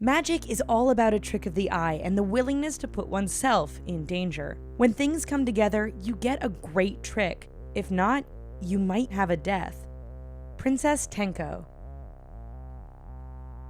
Magic is all about a trick of the eye and the willingness to put oneself in danger. When things come together, you get a great trick. If not, you might have a death. Princess Tenko.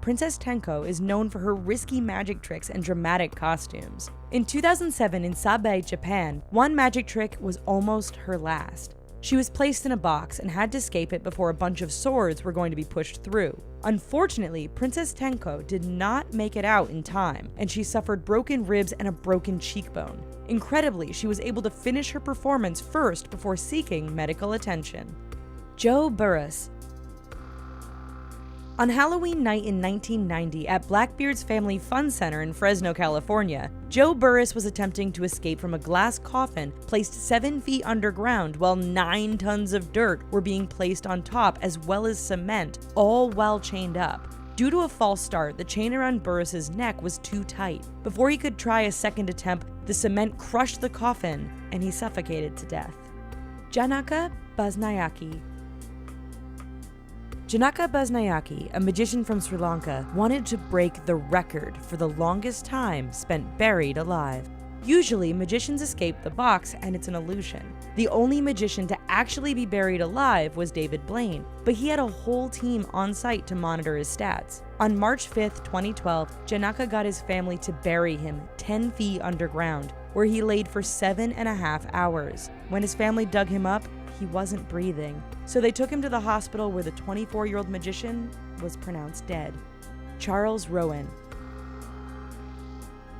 Princess Tenko is known for her risky magic tricks and dramatic costumes. In 2007 in Sabe, Japan, one magic trick was almost her last. She was placed in a box and had to escape it before a bunch of swords were going to be pushed through. Unfortunately, Princess Tenko did not make it out in time, and she suffered broken ribs and a broken cheekbone. Incredibly, she was able to finish her performance first before seeking medical attention. Joe Burris. On Halloween night in 1990 at Blackbeard's Family Fun Center in Fresno, California, Joe Burris was attempting to escape from a glass coffin placed 7 feet underground while 9 tons of dirt were being placed on top as well as cement, all while chained up. Due to a false start, the chain around Burris's neck was too tight. Before he could try a second attempt, the cement crushed the coffin and he suffocated to death. Janaka Basnayake. Janaka Basnayake, a magician from Sri Lanka, wanted to break the record for the longest time spent buried alive. Usually, magicians escape the box and it's an illusion. The only magician to actually be buried alive was David Blaine, but he had a whole team on site to monitor his stats. On March 5, 2012, Janaka got his family to bury him 10 feet underground, where he laid for 7.5 hours. When his family dug him up, he wasn't breathing, so they took him to the hospital where the 24-year-old magician was pronounced dead. Charles Rowan.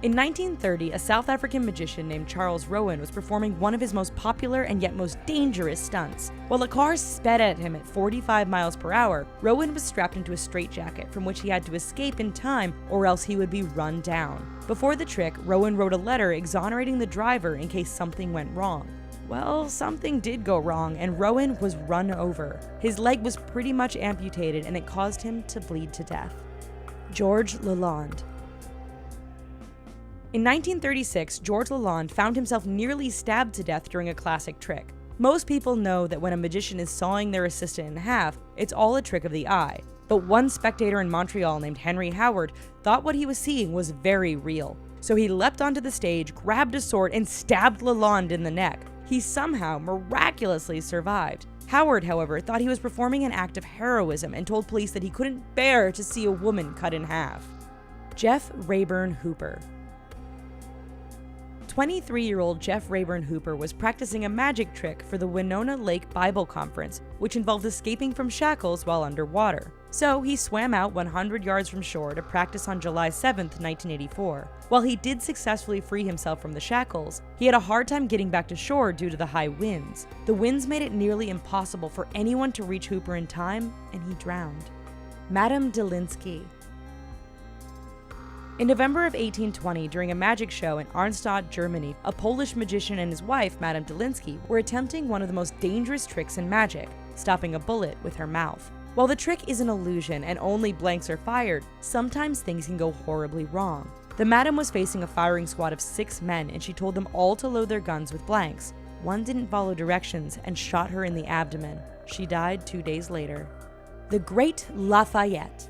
In 1930, a South African magician named Charles Rowan was performing one of his most popular and yet most dangerous stunts. While a car sped at him at 45 miles per hour, Rowan was strapped into a straitjacket from which he had to escape in time or else he would be run down. Before the trick, Rowan wrote a letter exonerating the driver in case something went wrong. Well, something did go wrong, and Rowan was run over. His leg was pretty much amputated, and it caused him to bleed to death. George Lalonde. In 1936, George Lalonde found himself nearly stabbed to death during a classic trick. Most people know that when a magician is sawing their assistant in half, it's all a trick of the eye. But one spectator in Montreal named Henry Howard thought what he was seeing was very real. So he leapt onto the stage, grabbed a sword, and stabbed Lalonde in the neck. He somehow miraculously survived. Howard, however, thought he was performing an act of heroism and told police that he couldn't bear to see a woman cut in half. Jeff Rayburn Hooper. 23-year-old Jeff Rayburn Hooper was practicing a magic trick for the Winona Lake Bible Conference, which involved escaping from shackles while underwater. So he swam out 100 yards from shore to practice on July 7, 1984. While he did successfully free himself from the shackles, he had a hard time getting back to shore due to the high winds. The winds made it nearly impossible for anyone to reach Hooper in time, and he drowned. Madame Delinsky. In November of 1820, during a magic show in Arnstadt, Germany, a Polish magician and his wife, Madame Delinsky, were attempting one of the most dangerous tricks in magic, stopping a bullet with her mouth. While the trick is an illusion and only blanks are fired, sometimes things can go horribly wrong. The madam was facing a firing squad of 6 men and she told them all to load their guns with blanks. One didn't follow directions and shot her in the abdomen. She died 2 days later. The Great Lafayette.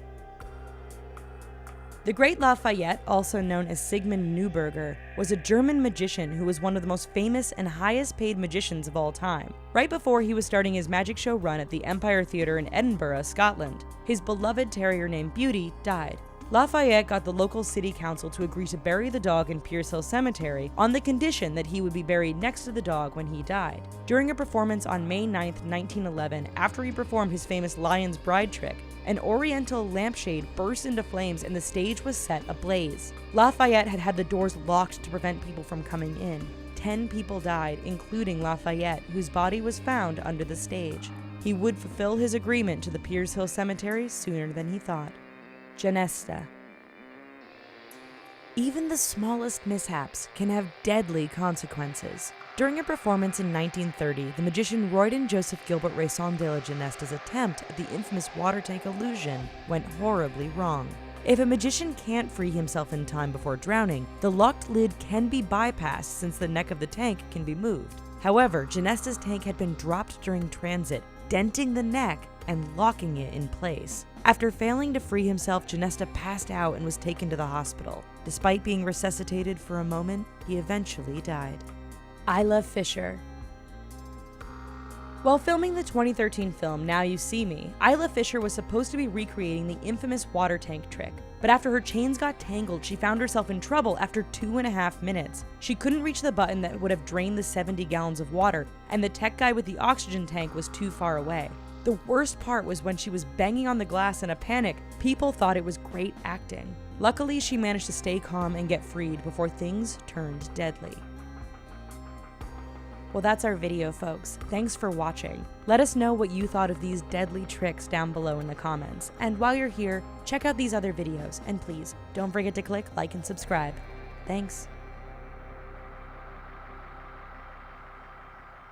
The Great Lafayette, also known as Sigmund Neuberger, was a German magician who was one of the most famous and highest paid magicians of all time. Right before he was starting his magic show run at the Empire Theatre in Edinburgh, Scotland, his beloved terrier named Beauty died. Lafayette got the local city council to agree to bury the dog in Pierce Hill Cemetery on the condition that he would be buried next to the dog when he died. During a performance on May 9, 1911, after he performed his famous Lion's Bride trick, an oriental lampshade burst into flames and the stage was set ablaze. Lafayette had the doors locked to prevent people from coming in. 10 people died, including Lafayette, whose body was found under the stage. He would fulfill his agreement to the Pierce Hill Cemetery sooner than he thought. Genesta. Even the smallest mishaps can have deadly consequences. During a performance in 1930, the magician Royden Joseph Gilbert Raison de la Genesta's attempt at the infamous water tank illusion went horribly wrong. If a magician can't free himself in time before drowning, the locked lid can be bypassed since the neck of the tank can be moved. However, Genesta's tank had been dropped during transit, denting the neck and locking it in place. After failing to free himself, Genesta passed out and was taken to the hospital. Despite being resuscitated for a moment, he eventually died. Isla Fisher. While filming the 2013 film Now You See Me, Isla Fisher was supposed to be recreating the infamous water tank trick. But after her chains got tangled, she found herself in trouble after 2.5 minutes. She couldn't reach the button that would have drained the 70 gallons of water, and the tech guy with the oxygen tank was too far away. The worst part was when she was banging on the glass in a panic, people thought it was great acting. Luckily, she managed to stay calm and get freed before things turned deadly. Well, that's our video, folks. Thanks for watching. Let us know what you thought of these deadly tricks down below in the comments. And while you're here, check out these other videos, and please, don't forget to click like and subscribe. Thanks.